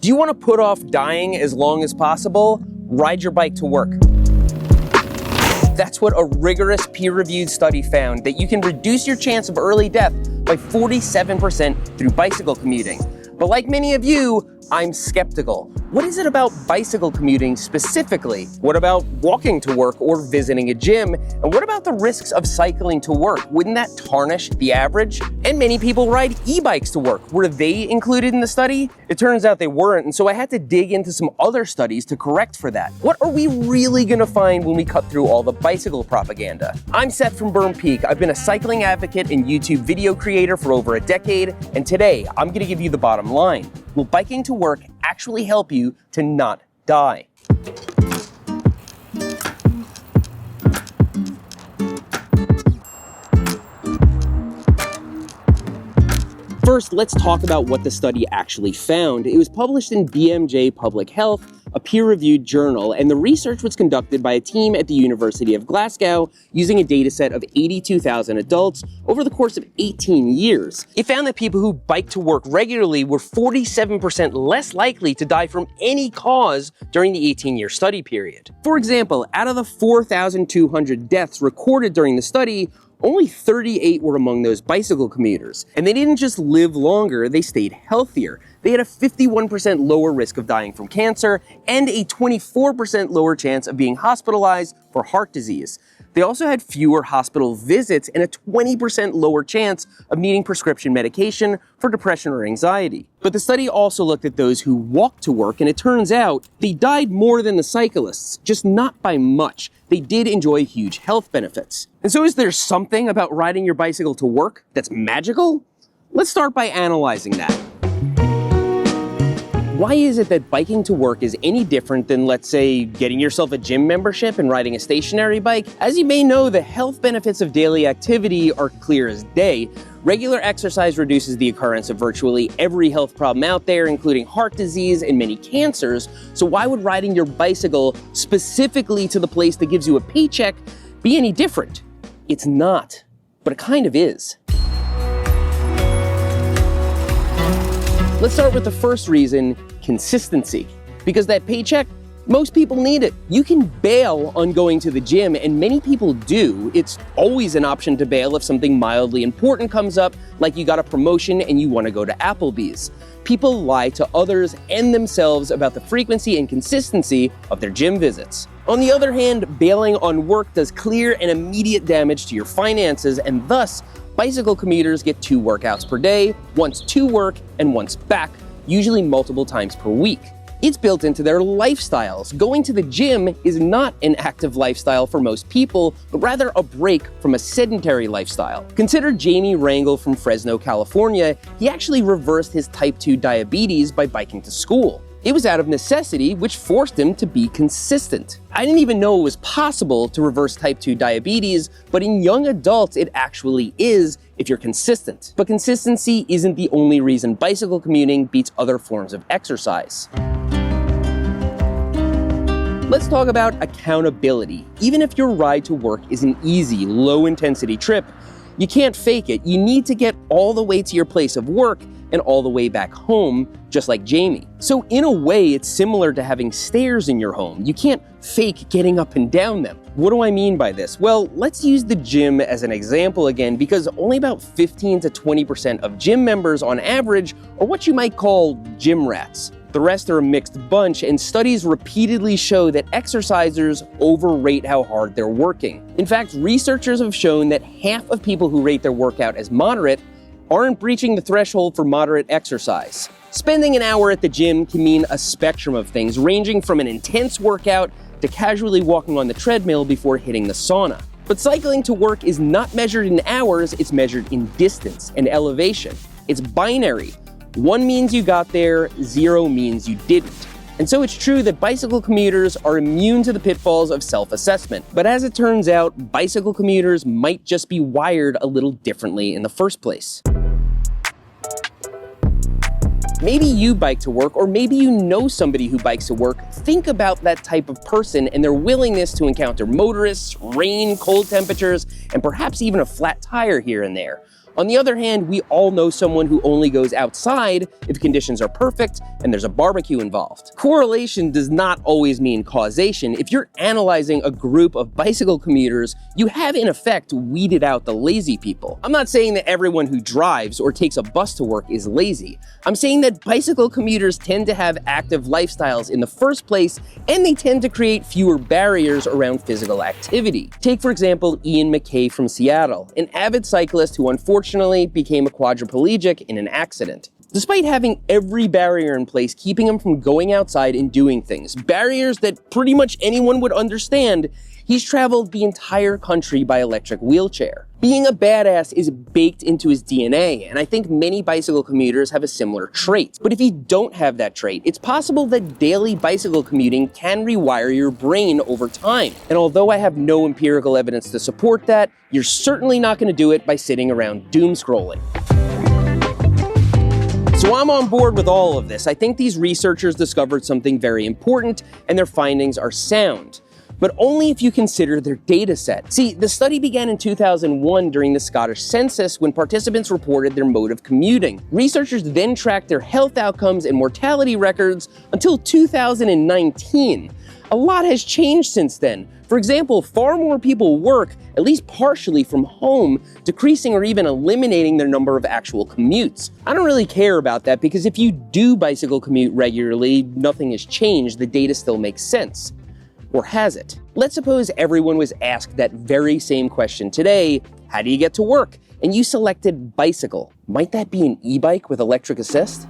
Do you want to put off dying as long as possible? Ride your bike to work. That's what a rigorous peer-reviewed study found, that you can reduce your chance of early death by 47% through bicycle commuting. But like many of you, I'm skeptical. What is it about bicycle commuting specifically? What about walking to work or visiting a gym? And what about the risks of cycling to work? Wouldn't that tarnish the average? And many people ride e-bikes to work. Were they included in the study? It turns out they weren't, and so I had to dig into some other studies to correct for that. What are we really gonna find when we cut through all the bicycle propaganda? I'm Seth from Burn Peak. I've been a cycling advocate and YouTube video creator for over a decade, and today I'm gonna give you the bottom line. Will biking to work actually help you to not die? First, let's talk about what the study actually found. It was published in BMJ Public Health, a peer-reviewed journal, and the research was conducted by a team at the University of Glasgow using a dataset of 82,000 adults over the course of 18 years. It found that people who bike to work regularly were 47% less likely to die from any cause during the 18-year study period. For example, out of the 4,200 deaths recorded during the study, only 38 were among those bicycle commuters. And they didn't just live longer, they stayed healthier. They had a 51% lower risk of dying from cancer and a 24% lower chance of being hospitalized for heart disease. They also had fewer hospital visits and a 20% lower chance of needing prescription medication for depression or anxiety. But the study also looked at those who walked to work, and it turns out they died more than the cyclists, just not by much. They did enjoy huge health benefits. And so is there something about riding your bicycle to work that's magical? Let's start by analyzing that. Why is it that biking to work is any different than, let's say, getting yourself a gym membership and riding a stationary bike? As you may know, the health benefits of daily activity are clear as day. Regular exercise reduces the occurrence of virtually every health problem out there, including heart disease and many cancers. So why would riding your bicycle specifically to the place that gives you a paycheck be any different? It's not, but it kind of is. Let's start with the first reason, consistency. Because that paycheck, most people need it. You can bail on going to the gym, and many people do. It's always an option to bail if something mildly important comes up, like you got a promotion and you want to go to Applebee's. People lie to others and themselves about the frequency and consistency of their gym visits. On the other hand, bailing on work does clear and immediate damage to your finances, and thus, bicycle commuters get 2 workouts per day, once to work and once back, usually multiple times per week. It's built into their lifestyles. Going to the gym is not an active lifestyle for most people, but rather a break from a sedentary lifestyle. Consider Jamie Rangel from Fresno, California. He actually reversed his type 2 diabetes by biking to school. It was out of necessity, which forced him to be consistent. I didn't even know it was possible to reverse type 2 diabetes, but in young adults it actually is if you're consistent. But consistency isn't the only reason bicycle commuting beats other forms of exercise. Let's talk about accountability. Even if your ride to work is an easy, low-intensity trip, you can't fake it. You need to get all the way to your place of work and all the way back home, just like Jamie. So in a way, it's similar to having stairs in your home. You can't fake getting up and down them. What do I mean by this? Well, let's use the gym as an example again, because only about 15 to 20% of gym members on average are what you might call gym rats. The rest are a mixed bunch, and studies repeatedly show that exercisers overrate how hard they're working. In fact, researchers have shown that half of people who rate their workout as moderate aren't breaching the threshold for moderate exercise. Spending an hour at the gym can mean a spectrum of things, ranging from an intense workout to casually walking on the treadmill before hitting the sauna. But cycling to work is not measured in hours, it's measured in distance and elevation. It's binary. 1 means you got there, 0 means you didn't. And so it's true that bicycle commuters are immune to the pitfalls of self-assessment. But as it turns out, bicycle commuters might just be wired a little differently in the first place. Maybe you bike to work, or maybe you know somebody who bikes to work. Think about that type of person and their willingness to encounter motorists, rain, cold temperatures, and perhaps even a flat tire here and there. On the other hand, we all know someone who only goes outside if conditions are perfect and there's a barbecue involved. Correlation does not always mean causation. If you're analyzing a group of bicycle commuters, you have in effect weeded out the lazy people. I'm not saying that everyone who drives or takes a bus to work is lazy. I'm saying that bicycle commuters tend to have active lifestyles in the first place, and they tend to create fewer barriers around physical activity. Take, for example, Ian McKay from Seattle, an avid cyclist who unfortunately became a quadriplegic in an accident. Despite having every barrier in place keeping him from going outside and doing things, barriers that pretty much anyone would understand, he's traveled the entire country by electric wheelchair. Being a badass is baked into his DNA, and I think many bicycle commuters have a similar trait. But if you don't have that trait, it's possible that daily bicycle commuting can rewire your brain over time. And although I have no empirical evidence to support that, you're certainly not going to do it by sitting around doom scrolling. So I'm on board with all of this. I think these researchers discovered something very important, and their findings are sound. But only if you consider their data set. See, the study began in 2001 during the Scottish census when participants reported their mode of commuting. Researchers then tracked their health outcomes and mortality records until 2019. A lot has changed since then. For example, far more people work, at least partially, from home, decreasing or even eliminating their number of actual commutes. I don't really care about that because if you do bicycle commute regularly, nothing has changed, the data still makes sense. Or has it? Let's suppose everyone was asked that very same question today, how do you get to work? And you selected bicycle. Might that be an e-bike with electric assist?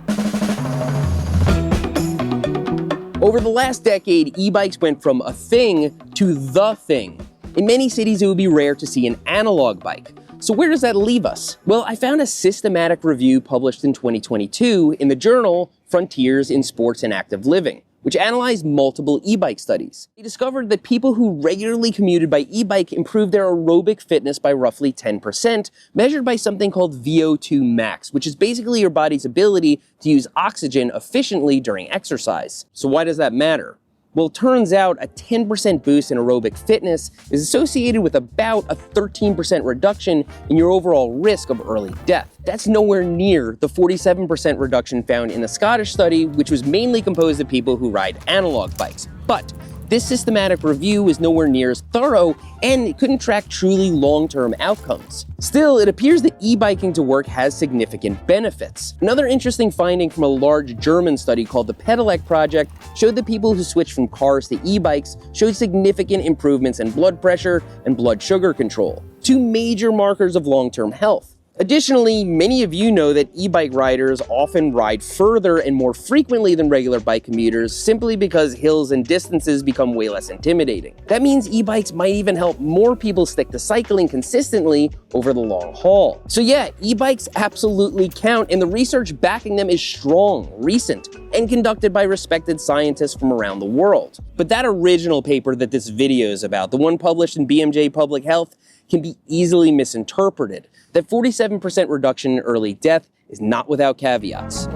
Over the last decade, e-bikes went from a thing to the thing. In many cities, it would be rare to see an analog bike. So where does that leave us? Well, I found a systematic review published in 2022 in the journal Frontiers in Sports and Active Living, which analyzed multiple e-bike studies. They discovered that people who regularly commuted by e-bike improved their aerobic fitness by roughly 10%, measured by something called VO2 max, which is basically your body's ability to use oxygen efficiently during exercise. So why does that matter? Well, it turns out a 10% boost in aerobic fitness is associated with about a 13% reduction in your overall risk of early death. That's nowhere near the 47% reduction found in the Scottish study, which was mainly composed of people who ride analog bikes. But this systematic review is nowhere near as thorough, and it couldn't track truly long-term outcomes. Still, it appears that e-biking to work has significant benefits. Another interesting finding from a large German study called the Pedelec Project showed that people who switched from cars to e-bikes showed significant improvements in blood pressure and blood sugar control, two major markers of long-term health. Additionally, many of you know that e-bike riders often ride further and more frequently than regular bike commuters simply because hills and distances become way less intimidating. That means e-bikes might even help more people stick to cycling consistently over the long haul. So yeah, e-bikes absolutely count, and the research backing them is strong, recent, and conducted by respected scientists from around the world. But that original paper that this video is about, the one published in BMJ Public Health, can be easily misinterpreted. That 47% reduction in early death is not without caveats.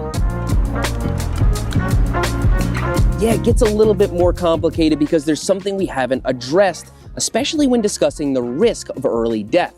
Yeah, it gets a little bit more complicated because there's something we haven't addressed, especially when discussing the risk of early death.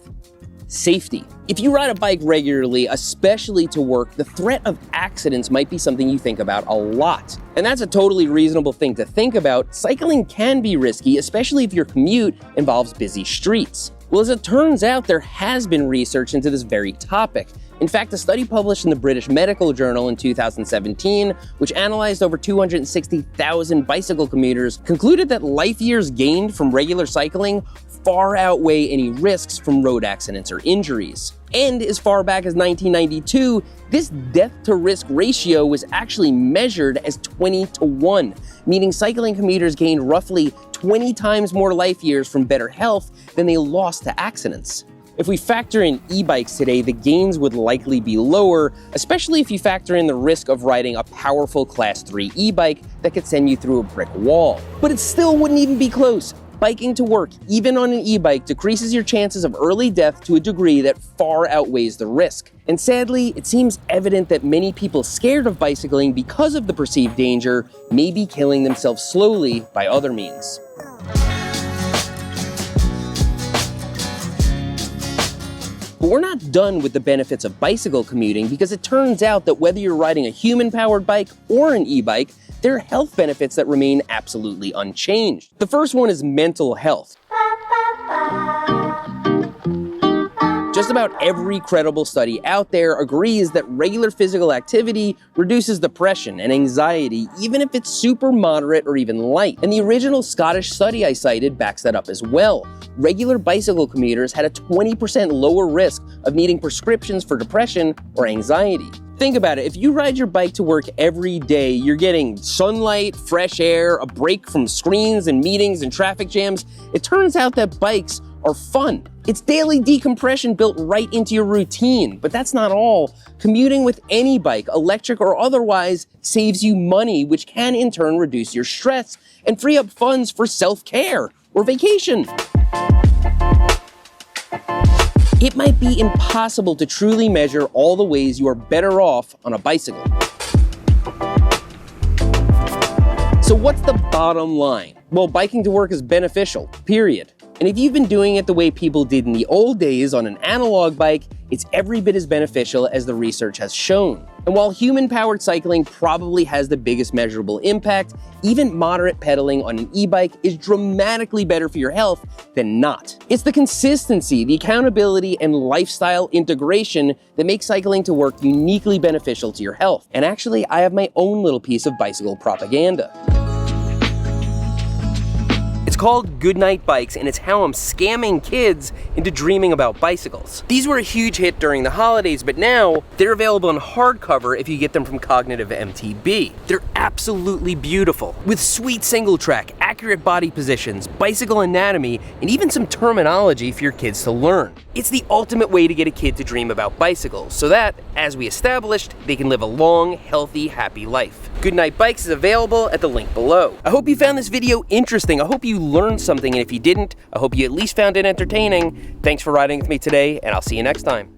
Safety. If you ride a bike regularly, especially to work, the threat of accidents might be something you think about a lot. And that's a totally reasonable thing to think about. Cycling can be risky, especially if your commute involves busy streets. Well, as it turns out, there has been research into this very topic. In fact, a study published in the British Medical Journal in 2017, which analyzed over 260,000 bicycle commuters, concluded that life years gained from regular cycling far outweigh any risks from road accidents or injuries. And as far back as 1992, this death-to-risk ratio was actually measured as 20-1, meaning cycling commuters gained roughly 20 times more life years from better health than they lost to accidents. If we factor in e-bikes today, the gains would likely be lower, especially if you factor in the risk of riding a powerful Class 3 e-bike that could send you through a brick wall. But it still wouldn't even be close. Biking to work, even on an e-bike, decreases your chances of early death to a degree that far outweighs the risk. And sadly, it seems evident that many people scared of bicycling because of the perceived danger may be killing themselves slowly by other means. But we're not done with the benefits of bicycle commuting, because it turns out that whether you're riding a human-powered bike or an e-bike, there are health benefits that remain absolutely unchanged. The first one is mental health. Just about every credible study out there agrees that regular physical activity reduces depression and anxiety, even if it's super moderate or even light. And the original Scottish study I cited backs that up as well. Regular bicycle commuters had a 20% lower risk of needing prescriptions for depression or anxiety. Think about it, if you ride your bike to work every day, you're getting sunlight, fresh air, a break from screens and meetings and traffic jams. It turns out that bikes are fun. It's daily decompression built right into your routine. But that's not all. Commuting with any bike, electric or otherwise, saves you money, which can in turn reduce your stress and free up funds for self-care or vacation. It might be impossible to truly measure all the ways you are better off on a bicycle. So what's the bottom line? Well, biking to work is beneficial, period. And if you've been doing it the way people did in the old days on an analog bike, it's every bit as beneficial as the research has shown. And while human-powered cycling probably has the biggest measurable impact, even moderate pedaling on an e-bike is dramatically better for your health than not. It's the consistency, the accountability, and lifestyle integration that makes cycling to work uniquely beneficial to your health. And actually, I have my own little piece of bicycle propaganda. It's called Goodnight Bikes, and it's how I'm scamming kids into dreaming about bicycles. These were a huge hit during the holidays, but now they're available in hardcover if you get them from Cognitive MTB. They're absolutely beautiful, with sweet single track, accurate body positions, bicycle anatomy, and even some terminology for your kids to learn. It's the ultimate way to get a kid to dream about bicycles, so that, as we established, they can live a long, healthy, happy life. Goodnight Bikes is available at the link below. I hope you found this video interesting. I hope you learned something, and if you didn't, I hope you at least found it entertaining. Thanks for riding with me today, and I'll see you next time.